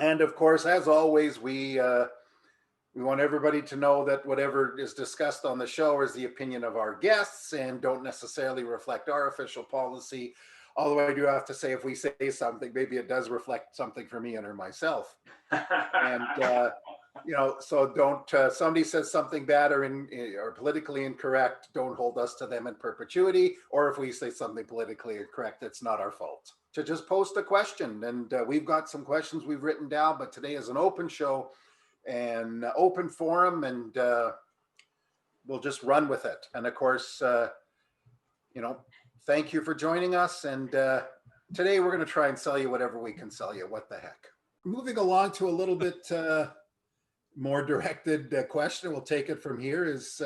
And of course, as always, we want everybody to know that whatever is discussed on the show is the opinion of our guests and don't necessarily reflect our official policy. Although I do have to say, if we say something, maybe it does reflect something for me and or myself. And so don't. Somebody says something bad or politically incorrect, don't hold us to them in perpetuity. Or if we say something politically incorrect, it's not our fault. To just post a question, and we've got some questions we've written down. But today is an open show and open forum, and we'll just run with it. And of course, thank you for joining us. And today we're going to try and sell you whatever we can sell you. What the heck? Moving along to a little bit more directed question. We'll take it from here. Is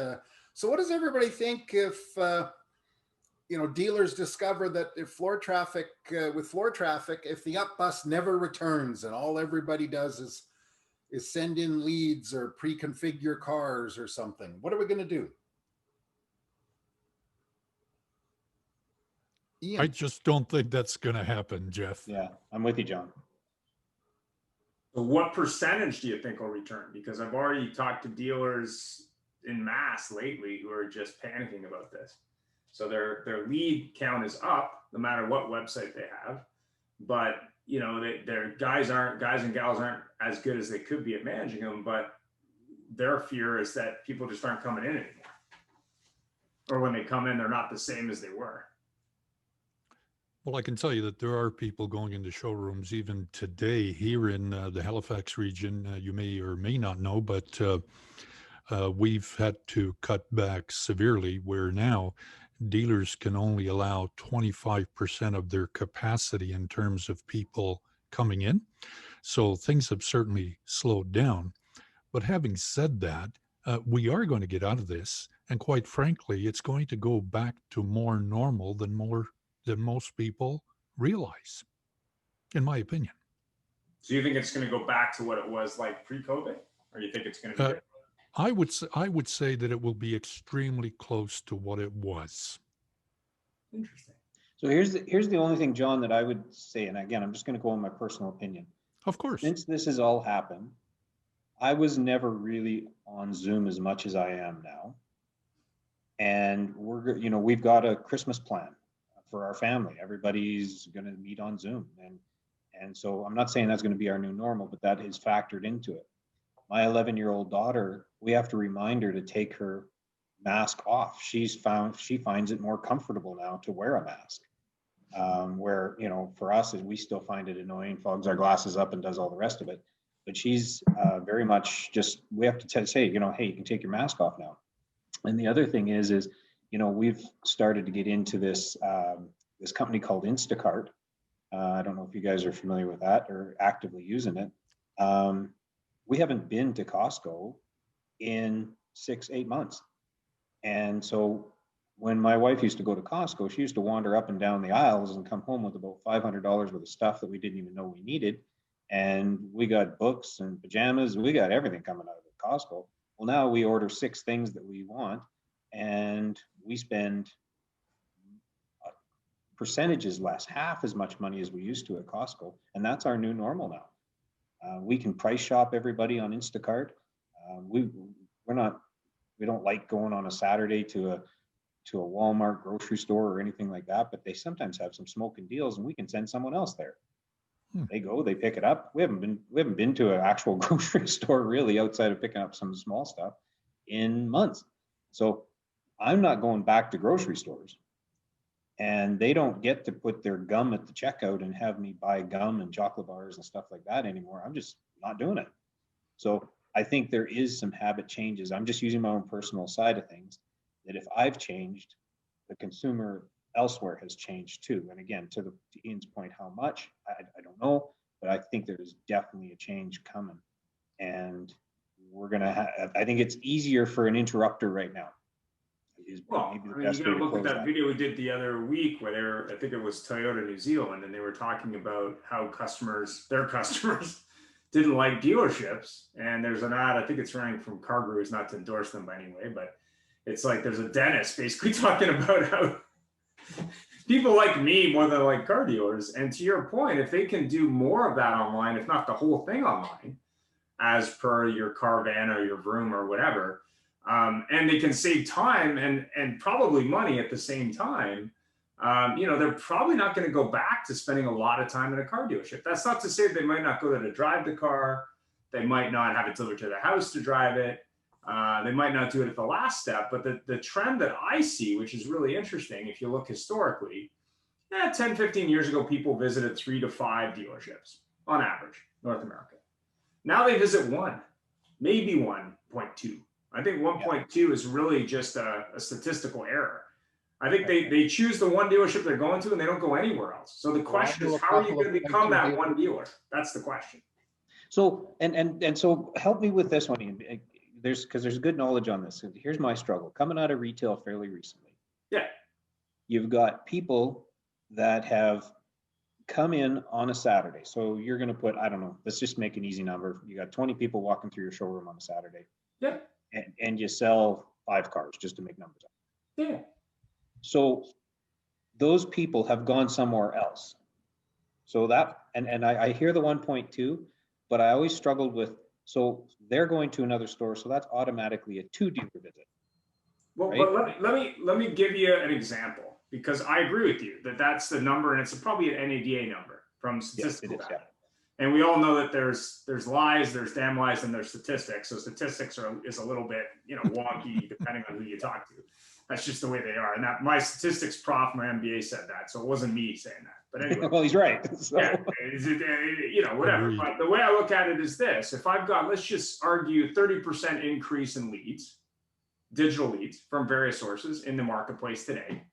so what does everybody think if dealers discover that if floor traffic, if the up bus never returns and all everybody does is send in leads or pre-configure cars or something, what are we going to do? Ian. I just don't think that's going to happen, Jeff. Yeah, I'm with you, John. So what percentage do you think will return? Because I've already talked to dealers en masse lately who are just panicking about this. So their lead count is up no matter what website they have, but their guys and gals aren't as good as they could be at managing them. But their fear is that people just aren't coming in anymore, or when they come in, they're not the same as they were. Well, I can tell you that there are people going into showrooms even today here in the Halifax region. You may or may not know, but we've had to cut back severely, where now dealers can only allow 25% of their capacity in terms of people coming in. So things have certainly slowed down. But having said that, we are going to get out of this. And quite frankly, it's going to go back to more normal than most people realize, in my opinion. So you think it's going to go back to what it was like pre-COVID, or you think it's going to be? I would say that it will be extremely close to what it was. Interesting. So here's the only thing, John, that I would say, and again, I'm just going to go on my personal opinion. Of course. Since this has all happened, I was never really on Zoom as much as I am now. And we've got a Christmas plan for our family. Everybody's going to meet on Zoom. And so I'm not saying that's going to be our new normal, but that is factored into it. My 11-year-old daughter, we have to remind her to take her mask off. She finds it more comfortable now to wear a mask. Where, for us, we still find it annoying, fogs our glasses up and does all the rest of it. But she's very much we have to say, hey, you can take your mask off now. And the other thing is we've started to get into this company called Instacart. I don't know if you guys are familiar with that or actively using it. We haven't been to Costco in 6-8 months. And so when my wife used to go to Costco, she used to wander up and down the aisles and come home with about $500 worth of stuff that we didn't even know we needed. And we got books and pajamas. We got everything coming out of Costco. Well, now we order 6 things that we want, and we spend percentages less, half as much money as we used to at Costco. And that's our new normal now. We can price shop everybody on Instacart. We don't like going on a Saturday to a Walmart grocery store or anything like that, but they sometimes have some smoking deals, and we can send someone else there. They go, they pick it up. We haven't been to an actual grocery store really outside of picking up some small stuff in months. So I'm not going back to grocery stores, and they don't get to put their gum at the checkout and have me buy gum and chocolate bars and stuff like that anymore. I'm just not doing it. So I think there is some habit changes. I'm just using my own personal side of things, that if I've changed, the consumer elsewhere has changed too. And again, to Ian's point, how much, I don't know, but I think there's definitely a change coming. And we're going to I think it's easier for an interrupter right now. You got to look at that video we did the other week where I think it was Toyota New Zealand, and they were talking about how their customers didn't like dealerships. And there's an ad, I think it's running from Car Gurus, not to endorse them by any way, but it's like there's a dentist basically talking about how people like me more than like car dealers. And to your point, if they can do more of that online, if not the whole thing online, as per your Carvan or your Vroom or whatever, and they can save time and probably money at the same time, they're probably not going to go back to spending a lot of time in a car dealership. That's not to say they might not go there to drive the car. They might not have it delivered to their house to drive it. They might not do it at the last step. But the trend that I see, which is really interesting, if you look historically, 10, 15 years ago, people visited 3 to 5 dealerships on average, North America. Now they visit 1, maybe 1.2. I think 1.2 is really just a statistical error. I think they choose the one dealership they're going to and they don't go anywhere else. So the question is, how are you going to become that one dealer? That's the question. So, and so help me with this one. There's good knowledge on this. Here's my struggle coming out of retail fairly recently. Yeah. You've got people that have come in on a Saturday. So you're going to put, I don't know, let's just make an easy number. You got 20 people walking through your showroom on a Saturday. Yeah. And you sell 5 cars just to make numbers up. Yeah. So those people have gone somewhere else. So that, and I hear the 1.2, but I always struggled with, so they're going to another store. So that's automatically a 2 dealer visit. Well, right? but let me give you an example, because I agree with you that that's the number, and it's probably an NADA number from statistical data. And we all know that there's lies, there's damn lies, and there's statistics. So statistics is a little bit wonky depending on who you talk to. That's just the way they are. And that my statistics prof, my MBA said that, so it wasn't me saying that. But anyway, well, he's right. So. Yeah, whatever. Agreed. But the way I look at it is this: if I've got, let's just argue, 30% increase in leads, digital leads from various sources in the marketplace today.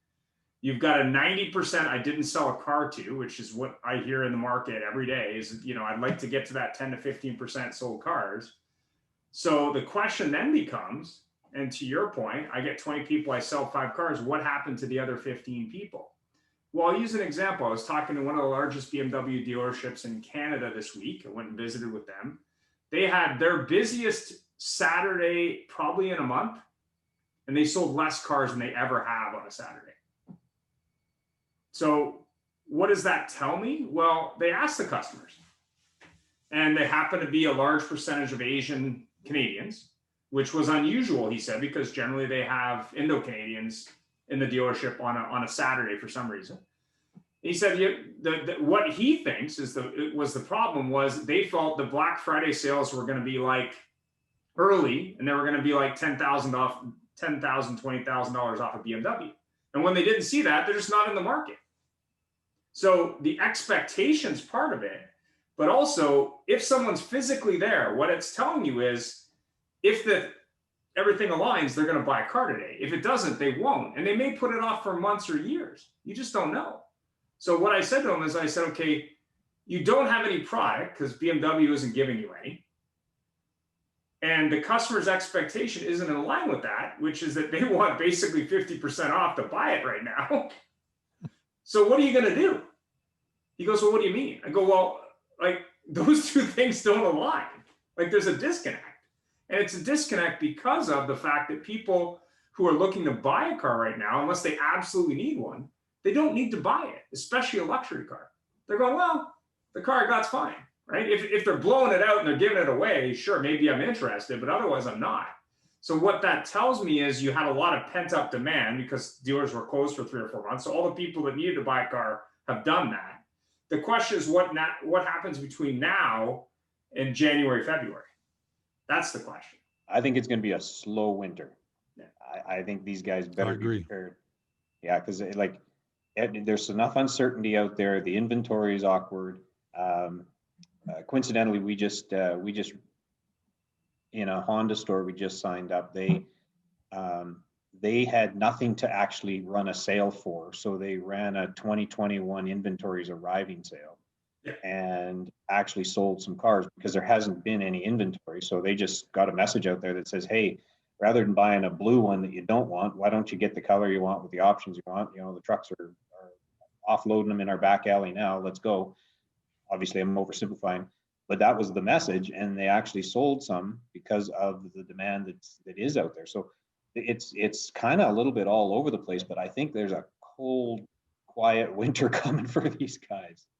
You've got a 90% I didn't sell a car to, which is what I hear in the market every day is, I'd like to get to that 10 to 15% sold cars. So the question then becomes, and to your point, I get 20 people, I sell 5 cars. What happened to the other 15 people? Well, I'll use an example. I was talking to one of the largest BMW dealerships in Canada this week. I went and visited with them. They had their busiest Saturday probably in a month, and they sold less cars than they ever have on a Saturday. So what does that tell me? Well, they asked the customers, and they happen to be a large percentage of Asian Canadians, which was unusual, he said, because generally they have Indo-Canadians in the dealership on a Saturday for some reason. He said what he thinks the problem was they felt the Black Friday sales were going to be like early, and they were going to be like $10,000 off, $10,000, $20,000 off a BMW. And when they didn't see that, they're just not in the market. So the expectations part of it, but also if someone's physically there, what it's telling you is if everything aligns, they're going to buy a car today. If it doesn't, they won't. And they may put it off for months or years. You just don't know. So what I said to them is I said, okay, you don't have any product because BMW isn't giving you any. And the customer's expectation isn't in line with that, which is that they want basically 50% off to buy it right now. So what are you going to do? He goes, well, what do you mean? I go, well, like those two things don't align. Like there's a disconnect. And it's a disconnect because of the fact that people who are looking to buy a car right now, unless they absolutely need one, they don't need to buy it, especially a luxury car. They're going, well, the car I got's fine, right? If they're blowing it out and they're giving it away, sure, maybe I'm interested, but otherwise I'm not. So what that tells me is you had a lot of pent up demand because dealers were closed for 3 or 4 months. So all the people that needed to buy a car have done that. The question is what happens between now and January, February? That's the question. I think it's going to be a slow winter. Yeah. I think these guys better agree. be prepared. Yeah, because there's enough uncertainty out there. The inventory is awkward. Coincidentally, we just in a Honda store we just signed up. They had nothing to actually run a sale for, so they ran a 2021 inventories arriving sale. Yeah. And actually sold some cars because there hasn't been any inventory. So they just got a message out there that says, hey, rather than buying a blue one that you don't want, why don't you get the color you want with the options you want? The trucks are offloading them in our back alley now. Let's go. Obviously, I'm oversimplifying, but that was the message. And they actually sold some because of the demand that is out there. So it's kind of a little bit all over the place, but I think there's a cold, quiet winter coming for these guys.